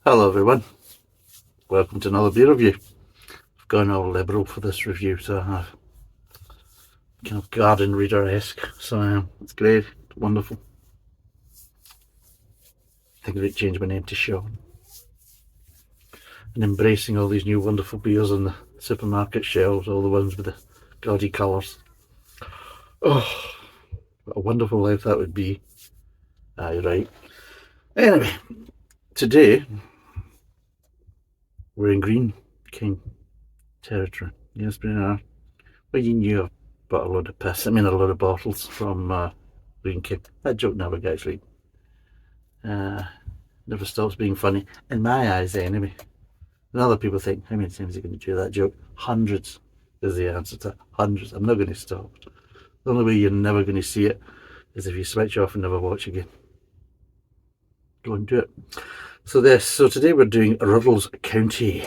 Hello everyone, welcome to another beer review. I've gone all liberal for this review, so I have kind of garden reader-esque, so it's great, wonderful. I think I'd change my name to Sean. And embracing all these new wonderful beers on the supermarket shelves, all the ones with the gaudy colours. Oh, what a wonderful life that would be. Aye, right. Anyway, today we're in Greene King territory. Yes, we are. Well, you knew I bought a load of piss. I mean, a load of bottles from Greene King. That joke never gets right. Never stops being funny. In my eyes, anyway. And other people think, how many times are you going to do that joke? Hundreds is the answer to hundreds. I'm not going to stop. The only way you're never going to see it is if you switch off and never watch again. Go and do it. So today we're doing Ruddles County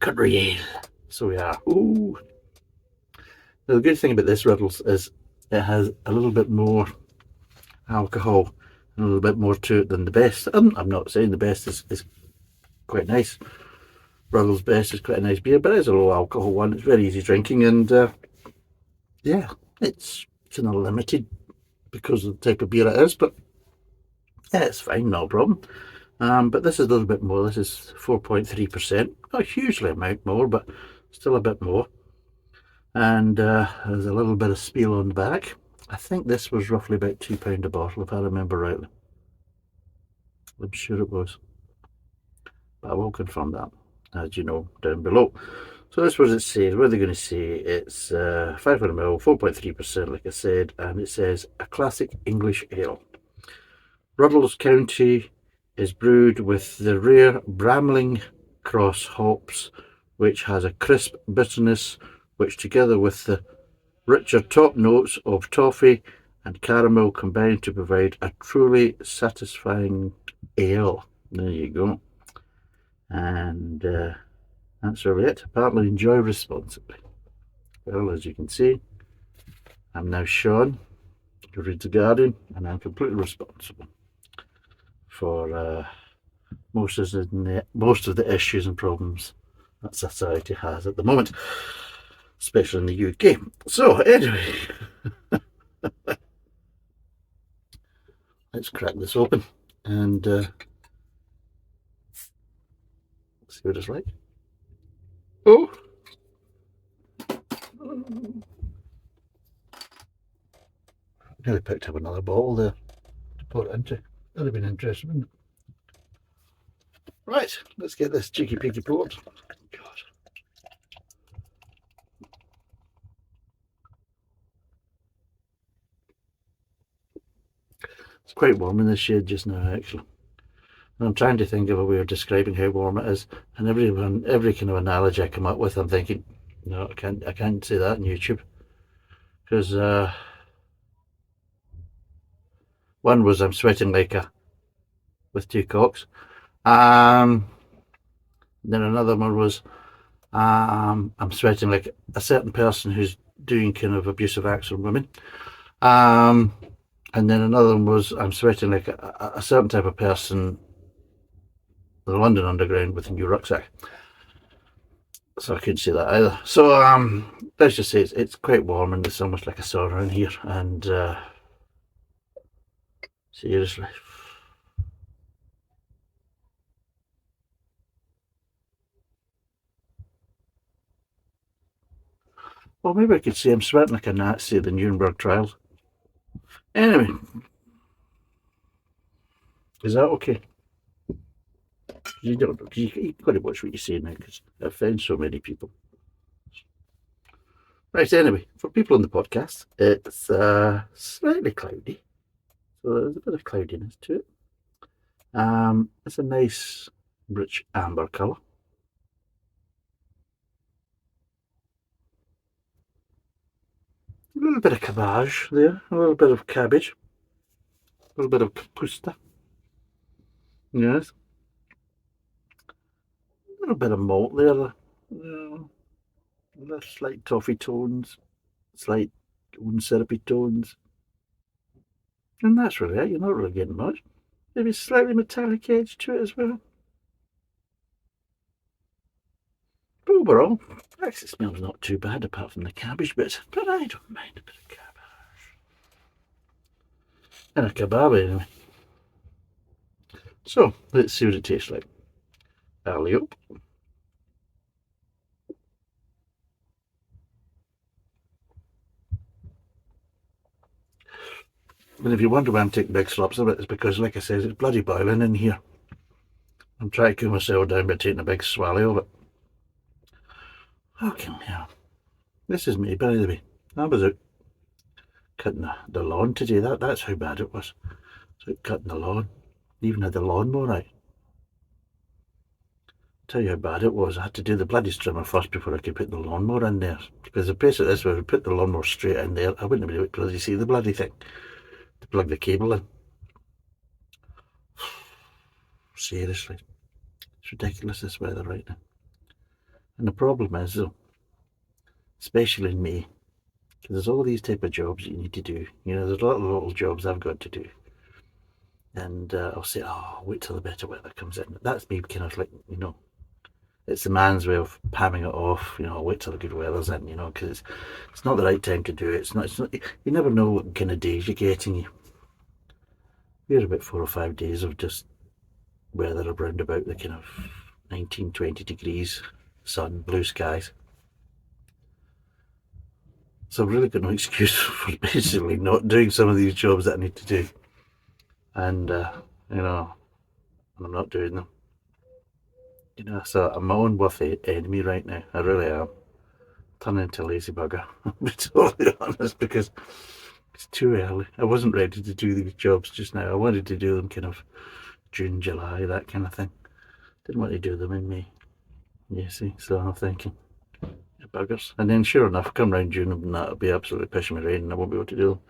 Country Ale. So we are. Ooh. Now the good thing about this Ruddles is it has a little bit more alcohol and a little bit more to it than the best. I'm not saying the best is quite nice. Ruddles Best is quite a nice beer, but it's a low alcohol one. It's very easy drinking, and yeah, it's kind of limited because of the type of beer it is, but yeah, it's fine, no problem. But this is a little bit more. This is 4.3%. Not a hugely amount more, but still a bit more. And there's a little bit of spiel on the back. I think this was roughly about £2 a bottle, if I remember rightly. I'm sure it was, but I will confirm that, as you know, down below. So this was it says. What are they going to say? It's 500ml, 4.3%, like I said, and it says a classic English ale. Ruddles County is brewed with the rare Bramling Cross hops, which has a crisp bitterness, which together with the richer top notes of toffee and caramel combine to provide a truly satisfying ale. There you go. And that's really it. Apparently enjoy responsibly. Well, as you can see, I'm now Sean, who reads The Guardian, and I'm completely responsible for most of the issues and problems that society has at the moment, especially in the UK. So anyway, let's crack this open and see what it's like. Oh! Nearly picked up another bottle there to pour it into. That'd have been interesting, wouldn't it? Right, let's get this cheeky peeky poured. God. It's quite warm in this shade just now, actually. And I'm trying to think of a way of describing how warm it is, and every kind of analogy I come up with, I'm thinking, no, I can't say that on YouTube, because one was I'm sweating like with two cocks. Then another one was I'm sweating like a certain person who's doing kind of abusive acts on women. And then another one was I'm sweating like a certain type of person, the London Underground, with a new rucksack. So I couldn't say that either. So let's just say it's quite warm and it's almost like a sauna in here. And seriously. Well, maybe I could say I'm sweating like a Nazi at the Nuremberg trials. Anyway, is that okay? You don't. You've got to watch what you say now, because I offend so many people. Right. Anyway, for people on the podcast, it's slightly cloudy, so there's a bit of cloudiness to it. It's a nice, rich amber colour. A little bit of cabbage there, a little bit of cabbage, a little bit of kapusta. Yes. A little bit of malt there. Slight toffee tones, slight own syrupy tones. And that's really it. You're not really getting much. Maybe slightly metallic edge to it as well. overall, actually, it smells not too bad apart from the cabbage bits, but I don't mind a bit of cabbage. And a kebab anyway. So, let's see what it tastes like. Alley-oop. And if you wonder why I'm taking big slops of it, it's because, like I said, it's bloody boiling in here. I'm trying to cool myself down by taking a big swallow of it. Fucking hell. This is me, by the way. I was out cutting the lawn today. That's how bad it was. So cutting the lawn. Even had the lawnmower out. Tell you how bad it was. I had to do the bloody strimmer first before I could put the lawnmower in there. Because the pace of this, where I put the lawnmower straight in there, I wouldn't have been able to bloody see the bloody thing. To plug the cable in. Seriously. It's ridiculous this weather right now. And the problem is though, especially in May, because there's all these type of jobs that you need to do. You know, there's a lot of little jobs I've got to do. And I'll say, oh, wait till the better weather comes in. That's me kind of like, you know, it's the man's way of palming it off, you know, wait till the good weather's in, you know, because it's not the right time to do it. It's not, you never know what kind of days you're getting. We're about 4 or 5 days of just weather around about the kind of 19, 20 degrees, sun, blue skies. So I've really got no excuse for basically not doing some of these jobs that I need to do. And, you know, I'm not doing them. You know, so I'm my own worst enemy right now. I really am. Turning into a lazy bugger, I'll be totally honest, because it's too early. I wasn't ready to do these jobs just now. I wanted to do them kind of June, July, that kind of thing. Didn't want to do them in May. You see, so I'm thinking, buggers. And then sure enough, come round June and that'll be absolutely pissing me rain and I won't be able to do them.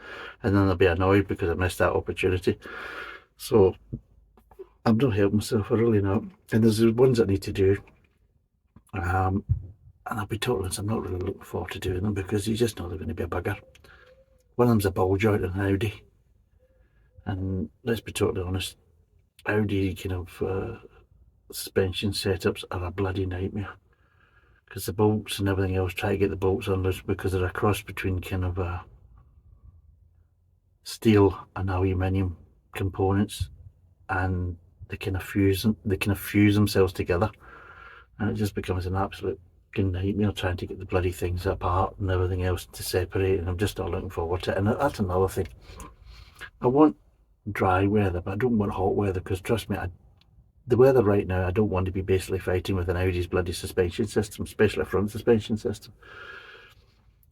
And then I'll be annoyed because I missed that opportunity. So I'm not helping myself, I really not. And there's the ones I need to do. And I'll be totally honest, I'm not really looking forward to doing them because you just know they're going to be a bugger. One of them's a ball joint in an Audi. And let's be totally honest, Audi kind of suspension setups are a bloody nightmare. Because the bolts and everything else, try to get the bolts on loose because they're a cross between kind of steel and aluminium components, and they kind of fuse themselves together, and it just becomes an absolute nightmare trying to get the bloody things apart and everything else to separate. And I'm just not looking forward to it. And that's another thing. I want dry weather, but I don't want hot weather because trust me, the weather right now, I don't want to be basically fighting with an Audi's bloody suspension system, especially a front suspension system.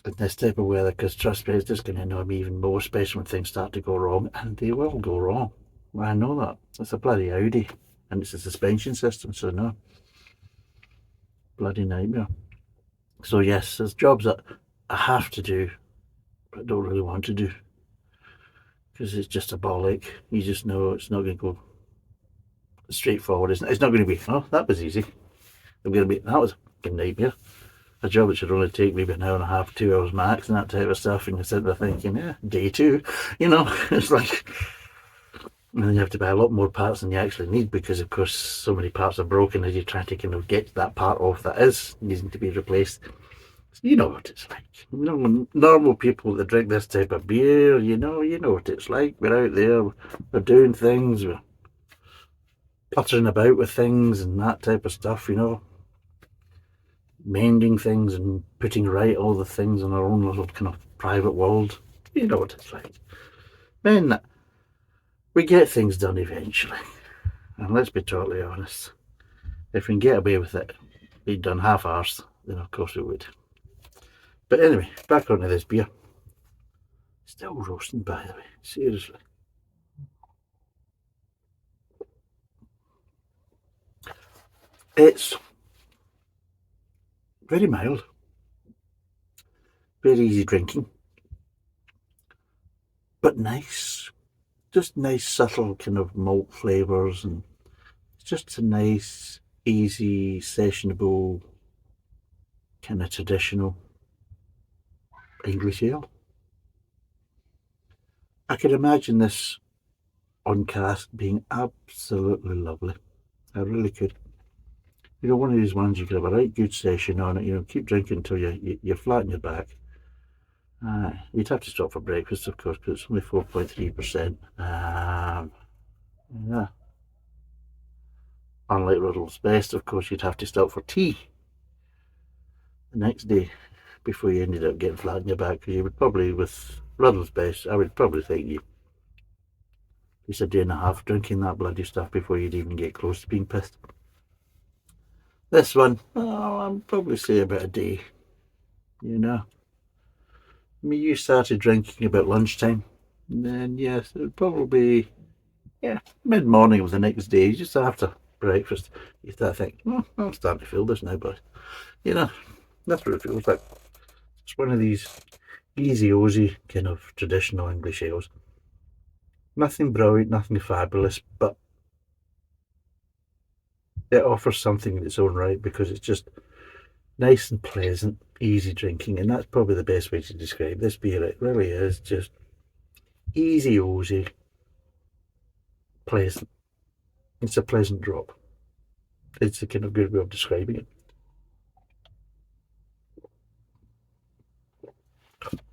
In this type of weather, because trust me, it's just going to annoy me even more, especially when things start to go wrong, and they will go wrong. I know that. It's a bloody Audi, and it's a suspension system, so no. Bloody nightmare. So yes, there's jobs that I have to do, but I don't really want to do, because it's just a ball ache. You just know it's not going to go straightforward. It's not going to be, oh, that was easy. I'm going to be, that was a nightmare. A job that should only take maybe an hour and a half, 2 hours max, and that type of stuff. And you sit there thinking, yeah, day two, you know, it's like, and then you have to buy a lot more parts than you actually need because, of course, so many parts are broken as you try to kind of get that part off that is needing to be replaced. You know what it's like. You know, normal people that drink this type of beer, you know what it's like. We're out there, we're doing things, we're puttering about with things and that type of stuff, you know. Mending things and putting right all the things in our own little kind of private world. You know what it's like. Then we get things done eventually. And let's be totally honest, if we can get away with it being done half-arsed, then of course we would. But anyway, back onto this beer. Still roasting, by the way, seriously. It's very mild, very easy drinking, but nice. Just nice, subtle kind of malt flavours, and it's just a nice, easy, sessionable, kind of traditional English ale. I could imagine this on cask being absolutely lovely. I really could. You know, one of these ones you can have a right good session on it, you know, keep drinking until you're flat on your back. You'd have to stop for breakfast, of course, because it's only 4.3%. Yeah. Unlike Ruddles Best, of course, you'd have to stop for tea the next day before you ended up getting flat on your back. Because you would probably, with Ruddles Best, I would probably think you at least a day and a half drinking that bloody stuff before you'd even get close to being pissed. This one, oh, I'd probably say about a day. You know, I mean, you started drinking about lunchtime, and then yes, it would probably be mid-morning of the next day, just after breakfast. You start thinking, I'm starting to feel this now, but you know, that's what it feels like. It's one of these easy ozy kind of traditional English ales. Nothing brilliant, nothing fabulous, but it offers something in its own right because it's just nice and pleasant, easy drinking, and that's probably the best way to describe this beer. It really is just easy ozy, pleasant. It's a pleasant drop. It's a kind of good way of describing it.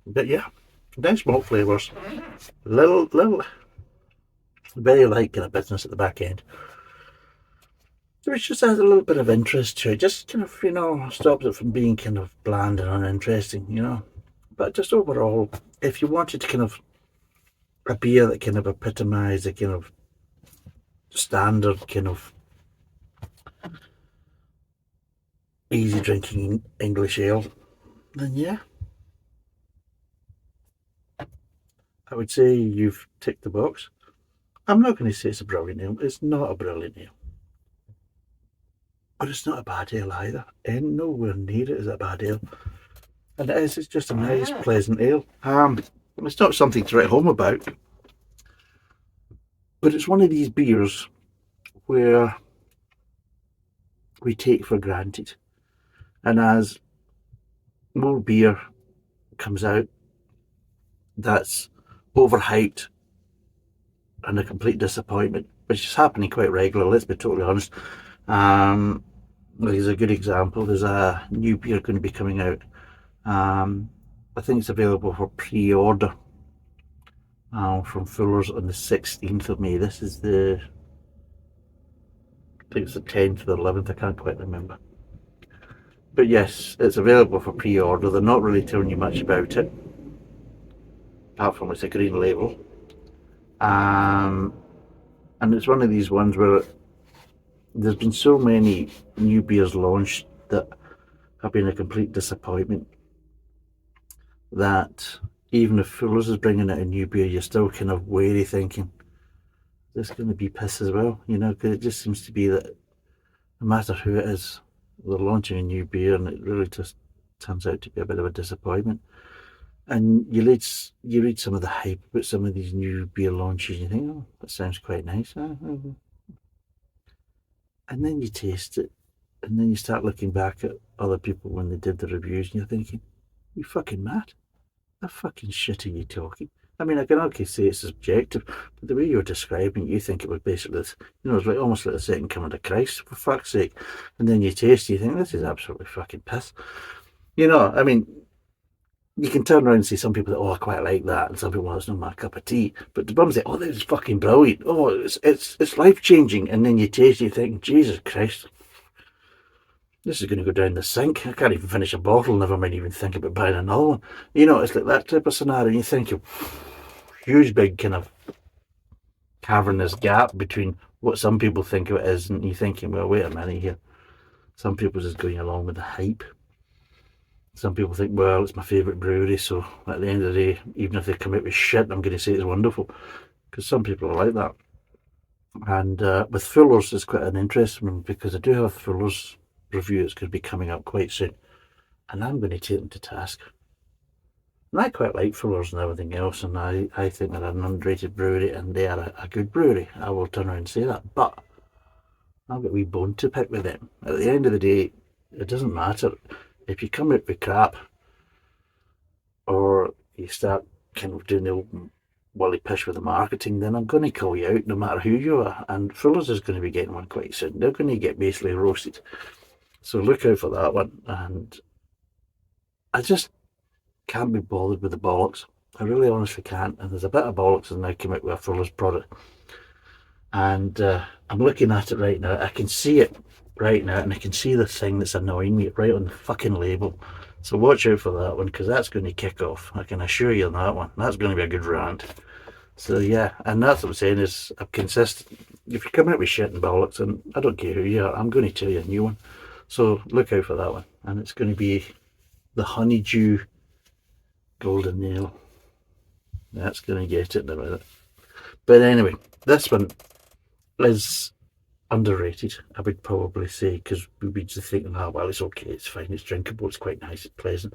But yeah, nice malt flavours, little, very light kind of business at the back end. Which just adds a little bit of interest to it. Just kind of, stops it from being kind of bland and uninteresting, But just overall, if you wanted to kind of a beer that kind of epitomised a kind of standard kind of easy drinking English ale, then yeah, I would say you've ticked the box. I'm not going to say it's a brilliant ale. It's not a brilliant ale. But it's not a bad ale either. And nowhere near it is a bad ale. And it's just a nice, pleasant ale. It's not something to write home about. But it's one of these beers where we take for granted. And as more beer comes out that's overhyped and a complete disappointment, which is happening quite regularly, let's be totally honest. There's a good example. There's a new beer going to be coming out. I think it's available for pre-order from Fuller's on the 16th of May. This is I think it's the 10th or the 11th, I can't quite remember. But yes, it's available for pre-order. They're not really telling you much about it, apart from it's a green label. And it's one of these ones where there's been so many new beers launched that have been a complete disappointment that even if Fuller's is bringing out a new beer, you're still kind of wary, thinking, is this going to be piss as well? Because it just seems to be that no matter who it is, they're launching a new beer and it really just turns out to be a bit of a disappointment. And you read some of the hype about some of these new beer launches and you think, oh, that sounds quite nice. And then you taste it, and then you start looking back at other people when they did the reviews and you're thinking, you fucking mad? How fucking shit are you talking? I mean, I can okay say it's subjective, but the way you're describing it, you think it was basically this, it's like almost like the second coming of Christ, for fuck's sake. And then you taste it, you think, this is absolutely fucking piss. I mean, you can turn around and see some people that, I quite like that, and some people, it's not my cup of tea. But the bums say, this is fucking brilliant. Oh, it's life changing. And then you taste it, you think, Jesus Christ, this is going to go down the sink. I can't even finish a bottle, never mind even think about buying another one. It's like that type of scenario. And you think of huge, big kind of cavernous gap between what some people think of it is, and you're thinking, well, wait a minute here. Some people just going along with the hype. Some people think, well, it's my favourite brewery, so at the end of the day, even if they come out with shit, I'm going to say it's wonderful. Because some people are like that. And with Fuller's, it's quite an interesting one, because I do have Fuller's review that's going to be coming up quite soon. And I'm going to take them to task. And I quite like Fuller's and everything else, and I think they're an underrated brewery, and they are a good brewery. I will turn around and say that. But I've got a wee bone to pick with them. At the end of the day, it doesn't matter. If you come out with crap, or you start kind of doing the old wally pish with the marketing, then I'm going to call you out no matter who you are. And Fuller's is going to be getting one quite soon. They're going to get basically roasted. So look out for that one. And I just can't be bothered with the bollocks. I really honestly can't. And there's a bit of bollocks and now came out with a Fuller's product. And I'm looking at it right now. I can see it right now, and I can see the thing that's annoying me right on the fucking label. So watch out for that one, because that's going to kick off. I can assure you on that one. That's going to be a good rant. So yeah, and that's what I'm saying is I'm consistent. If you come out with shit and bollocks, and I don't care who you are, I'm going to tell you a new one. So look out for that one. And it's going to be the honeydew golden nail. That's going to get it in a minute. But anyway, this one is underrated, I would probably say, because we'd be just thinking, oh, well, it's okay, it's fine, it's drinkable, it's quite nice, it's pleasant.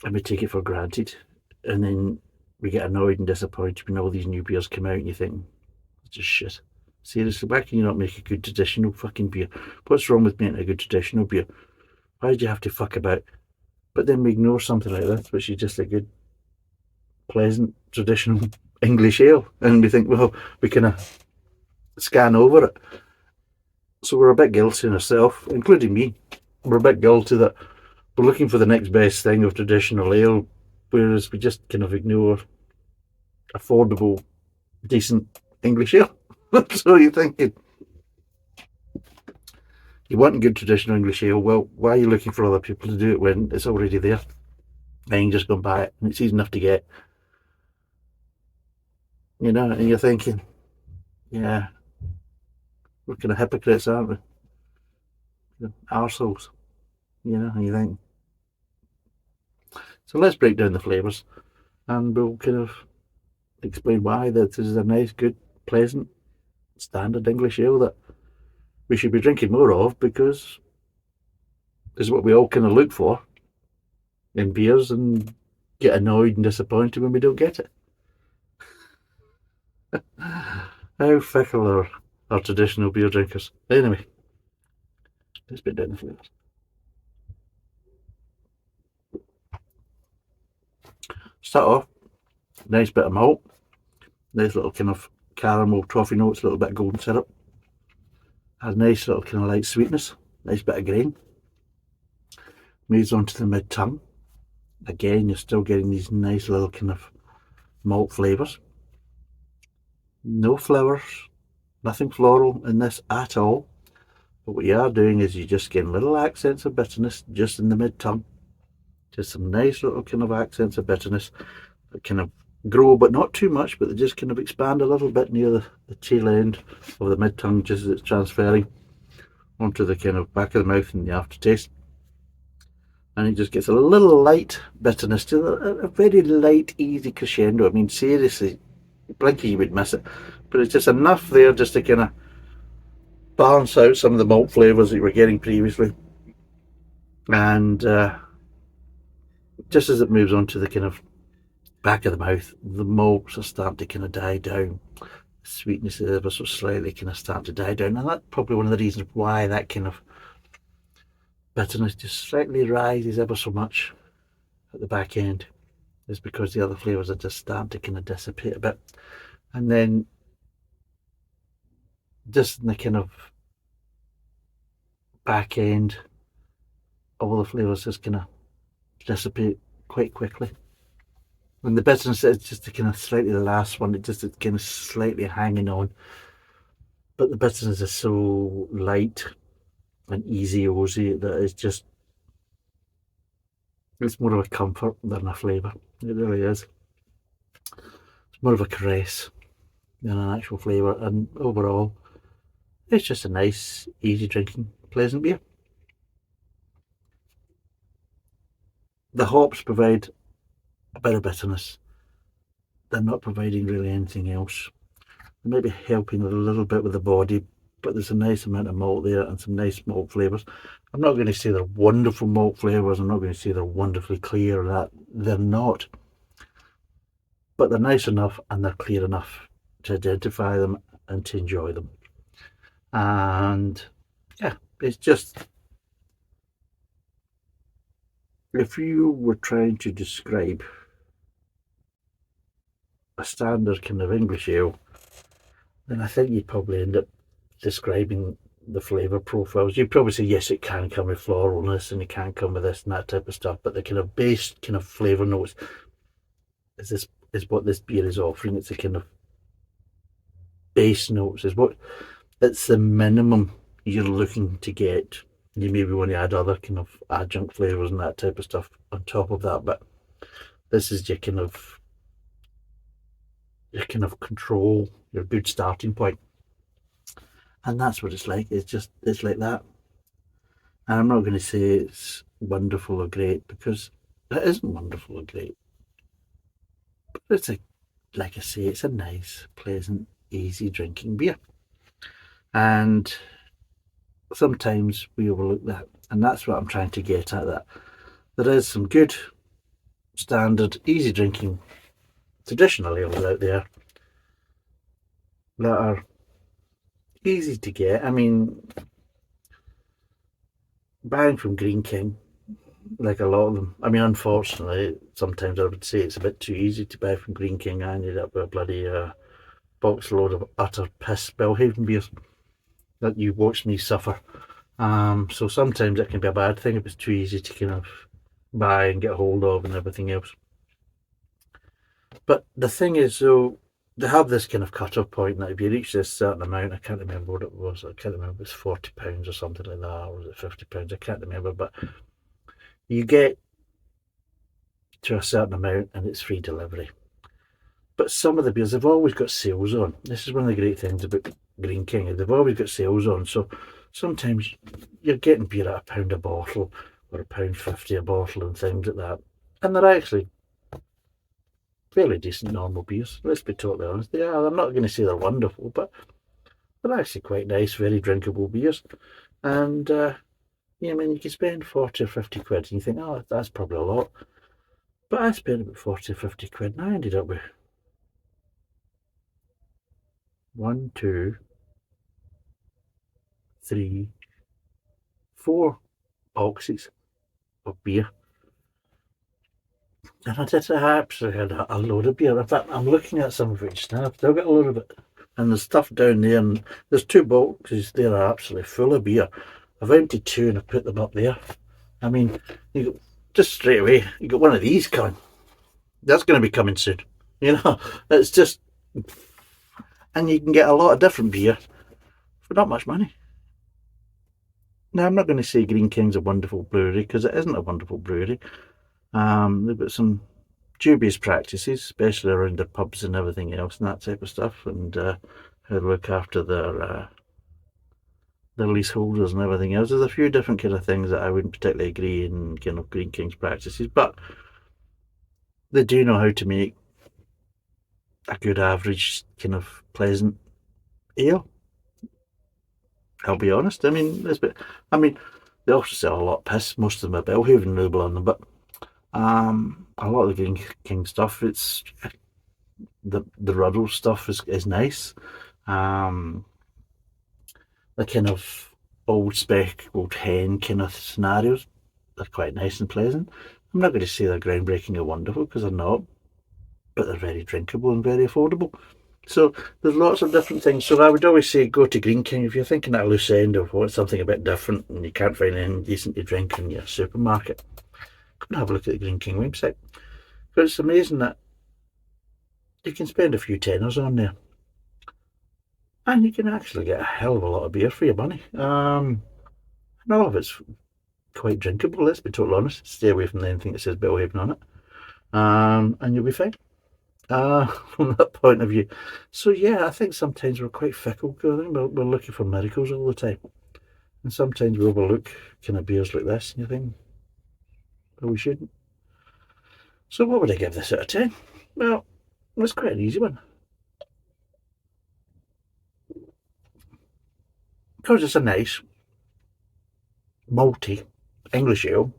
And we take it for granted. And then we get annoyed and disappointed when all these new beers come out and you think, it's just shit. Seriously, why can you not make a good traditional fucking beer? What's wrong with making a good traditional beer? Why do you have to fuck about? But then we ignore something like this, which is just a good, pleasant, traditional English ale. And we think, well, we can scan over it. So we're a bit guilty in ourselves, including me. We're a bit guilty that we're looking for the next best thing of traditional ale, whereas we just kind of ignore affordable, decent English ale. So you're thinking, you want good traditional English ale, well, why are you looking for other people to do it when it's already there? Then you just go and buy it, and it's easy enough to get. You know, and you're thinking, yeah, we're kind of hypocrites, aren't we? Arseholes, you know, and you think. So let's break down the flavours, and we'll kind of explain why that this is a nice, good, pleasant, standard English ale that we should be drinking more of, because this is what we all kind of look for in beers and get annoyed and disappointed when we don't get it. How fickle are our traditional beer drinkers. Anyway, let's break down the flavours. Start off, nice bit of malt, nice little kind of caramel toffee notes, a little bit of golden syrup. Has a nice little kind of light sweetness, nice bit of grain. Moves on to the mid tongue. Again, you're still getting these nice little kind of malt flavours. No flowers, nothing floral in this at all. But what you are doing is you're just getting little accents of bitterness just in the mid tongue. Just some nice little kind of accents of bitterness that kind of grow, but not too much, but they just kind of expand a little bit near the tail end of the mid tongue, just as it's transferring onto the kind of back of the mouth and the aftertaste. And it just gets a little light bitterness to a very light, easy crescendo. I mean, seriously, blinky you would miss it, but it's just enough there just to kind of balance out some of the malt flavours that you were getting previously. And just as it moves on to the kind of back of the mouth, the malts are starting to kind of die down. The sweetness is ever so slightly kind of starting to die down, and that's probably one of the reasons why that kind of bitterness just slightly rises ever so much at the back end, is because the other flavours are just starting to kind of dissipate a bit. And then just in the kind of back end, all the flavours just kind of dissipate quite quickly. And the bitterness is just the kind of slightly the last one, it just it's kind of slightly hanging on. But the bitterness is so light and easy ozy that it's more of a comfort than a flavour. It really is. It's more of a caress than an actual flavour, and overall it's just a nice, easy drinking, pleasant beer. The hops provide a bit of bitterness. They're not providing really anything else. They might be helping a little bit with the body, but there's a nice amount of malt there and some nice malt flavours. I'm not going to say they're wonderful malt flavours, I'm not going to say they're wonderfully clear, that they're not. But they're nice enough and they're clear enough to identify them and to enjoy them. And yeah, it's just, if you were trying to describe a standard kind of English ale, then I think you'd probably end up describing the flavour profiles. You'd probably say yes, it can come with floralness and it can come with this and that type of stuff, but the kind of base kind of flavour notes is what this beer is offering. It's the kind of base notes, is what it's the minimum you're looking to get. You maybe want to add other kind of adjunct flavours and that type of stuff on top of that, but this is your kind of control, your good starting point. And that's what it's like. It's like that. And I'm not going to say it's wonderful or great, because it isn't wonderful or great. But it's like I say, it's a nice, pleasant, easy drinking beer. And sometimes we overlook that. And that's what I'm trying to get at, that there is some good, standard, easy drinking traditional ales out there that are easy to get. I mean, buying from Greene King, like a lot of them. I mean, unfortunately, sometimes I would say it's a bit too easy to buy from Greene King. I ended up with a bloody box load of utter piss Belhaven beers that you watched me suffer. So sometimes it can be a bad thing if it's too easy to kind of buy and get hold of and everything else. But the thing is, though, they have this kind of cut-off point that if you reach this certain amount, I can't remember what it was. I can't remember if it's £40 or something like that, or was it £50? I can't remember, but you get to a certain amount and it's free delivery. But some of the beers, they've always got sales on. This is one of the great things about Greene King. They've always got sales on. So sometimes you're getting beer at £1 a bottle or £1.50 a bottle and things like that. And they're actually fairly decent normal beers. Let's be totally honest. They are. I'm not going to say they're wonderful, but they're actually quite nice, very drinkable beers. And yeah, I mean, you can spend 40 or 50 quid and you think, oh, that's probably a lot. But I spent about 40 or 50 quid and I ended up with 1, 2, 3, 4 boxes of beer. And I did absolutely had a load of beer. In fact, I'm looking at some of it just now. I've still got a load of it. And there's stuff down there, and there's 2 boxes there are absolutely full of beer. I've emptied 2 and I put them up there. I mean, you got, just straight away, you got one of these coming. That's going to be coming soon. You know, it's just, and you can get a lot of different beer for not much money. Now, I'm not going to say Greene King's a wonderful brewery, because it isn't a wonderful brewery. They've got some dubious practices, especially around their pubs and everything else and that type of stuff, and how they look after their leaseholders and everything else. There's a few different kind of things that I wouldn't particularly agree in kind of Greene King's practices, but they do know how to make a good average kind of pleasant ale. I'll be honest. I mean, they also sell a lot of piss. Most of them are Belhaven label on them, but a lot of the Greene King stuff, it's the Ruddles stuff is nice. The kind of old spec, old hen kind of scenarios, they're quite nice and pleasant. I'm not going to say they're groundbreaking or wonderful, because they're not, but they're very drinkable and very affordable. So there's lots of different things. So I would always say go to Greene King if you're thinking at a loose end of want something a bit different and you can't find anything decent to drink in your supermarket. Come and have a look at the Greene King website. Because it's amazing that you can spend a few tenors on there and you can actually get a hell of a lot of beer for your money. And all of it's quite drinkable, let's be totally honest. Stay away from anything that says Belhaven on it. And you'll be fine. From that point of view. So yeah, I think sometimes we're quite fickle, because I think we're looking for miracles all the time. And sometimes we overlook kind of beers like this and you think, well, we shouldn't. So what would I give this out of 10? Well, it's quite an easy one. Because it's a nice, malty English ale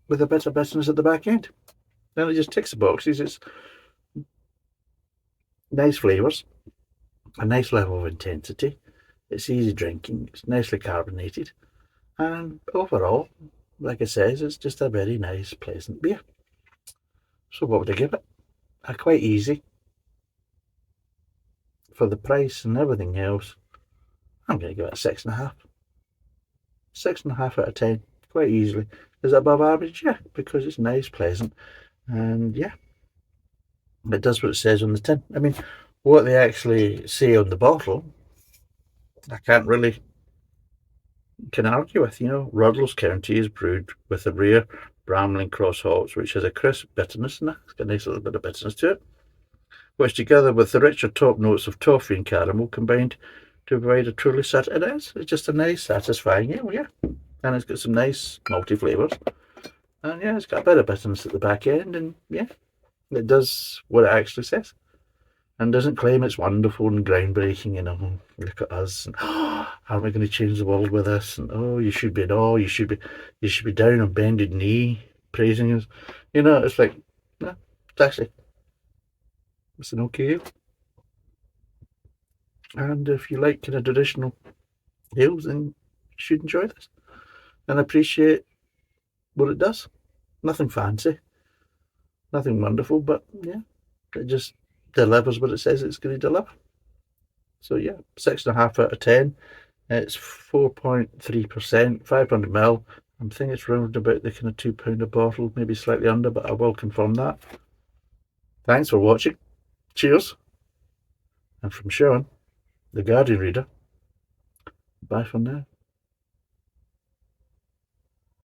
with a bit of bitterness at the back end. And it just ticks the boxes. It's nice flavours, a nice level of intensity. It's easy drinking, it's nicely carbonated. And overall, like I says, it's just a very nice, pleasant beer. So what would I give it? Quite easy. For the price and everything else, I'm going to give it a 6.5. 6.5 out of 10, quite easily. Is it above average? Yeah, because it's nice, pleasant, and yeah, it does what it says on the tin. I mean, what they actually say on the bottle, I can't really can argue with. Ruddles County is brewed with a rare Bramling cross hops, which has a crisp bitterness in it. It's got a nice little bit of bitterness to it, which together with the richer top notes of toffee and caramel combined to provide a truly it is. It's just a nice, satisfying ale, yeah. And it's got some nice multi flavours. And yeah, it's got a bit of bitterness at the back end, and yeah, it does what it actually says. And doesn't claim it's wonderful and groundbreaking, look at us, and aren't we going to change the world with this? And you should be down on bended knee praising us. It's like, no, it's an okay ale. And if you like kind of traditional ales, then you should enjoy this and appreciate what it does. Nothing fancy, nothing wonderful, but yeah, it just delivers what it says it's going to deliver. So yeah, 6.5 out of 10. It's 4.3%, 500ml. I'm thinking it's round about the kind of £2 a bottle, maybe slightly under, but I will confirm that. Thanks for watching. Cheers. And from Sean, the Guardian reader, bye for now.